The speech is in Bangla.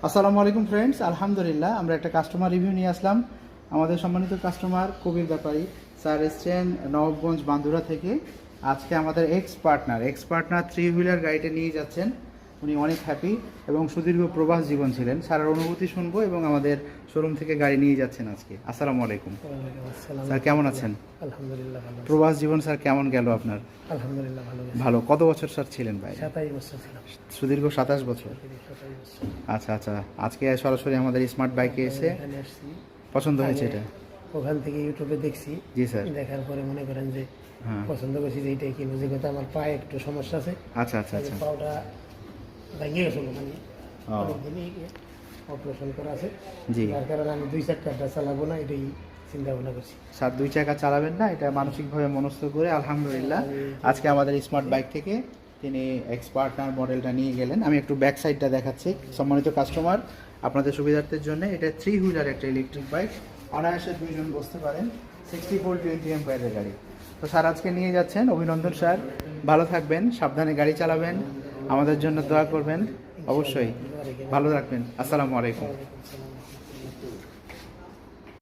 আসসালামু আলাইকুম ফ্রেন্ডস, আলহামদুলিল্লাহ আমরা একটা কাস্টমার রিভিউ নিয়ে আসলাম। আমাদের সম্মানিত কাস্টমার কবির ব্যাপারী স্যার এসছেন নবাবগঞ্জ বান্দুরা থেকে। আজকে আমাদের এক্স পার্টনার 3 হুইলার গাড়িটা নিয়ে যাচ্ছেন। উনি অনেক হ্যাপি এবং সুদীর্ঘ প্রবাস জীবন ছিলেন। স্যারের অনুভূতি শুনবো এবং আমাদের শোরুম থেকে গাড়ি নিয়ে যাচ্ছেন আজকে। আসসালামু আলাইকুম স্যার, কেমন আছেন? আলহামদুলিল্লাহ ভালো। প্রবাস জীবন স্যার কেমন গেল আপনার? আলহামদুলিল্লাহ ভালো। ভালো। কত বছর স্যার ছিলেন ভাই? 27 বছর ছিলাম। সুদীর্ঘ 27 বছর। 27 বছর। আচ্ছা আচ্ছা, আজকে সরাসরি আমাদের স্মার্ট বাইকে এসে এখানে আসছি, পছন্দ হয়েছে এটা? ওখান থেকে ইউটিউবে দেখছি। জি স্যার। দেখার পরে মনে করেন যে হ্যাঁ। পছন্দ করছি যে এইটাই কিনবো। যে কথা আমার পায়ে একটু সমস্যা আছে, আচ্ছা আচ্ছা আচ্ছা। পাওটা ভেঙে গেছিল, মানে ও। অনেকদিনই অপারেশন করা আছে। জি। যার কারণে আমি 2 চাকাটা চালাবো না, এটাই চিন্তা ভাবনা করছি। স্যার 2 চাকা চালাবেন না, এটা মানসিকভাবে মনস্থ করে আলহামদুলিল্লাহ আজকে আমাদের স্মার্ট বাইক থেকে তিনি এক্সপার্টনার মডেলটা নিয়ে গেলেন। আমি একটু ব্যাক সাইডটা দেখাচ্ছি সম্মানিত কাস্টমার আপনাদের সুবিধার্থের জন্য। এটা 3 হুইলার একটা ইলেকট্রিক বাইক, অনায়াসে 2 জন বসতে পারেন। 60 এম্পায়ারের গাড়ি। তো স্যার আজকে নিয়ে যাচ্ছেন, অভিনন্দন স্যার। ভালো থাকবেন, সাবধানে গাড়ি চালাবেন, আমাদের জন্য দোয়া করবেন অবশ্যই। ভালো রাখবেন। আসসালামু আলাইকুম। ওয়ালাইকুম আসসালাম।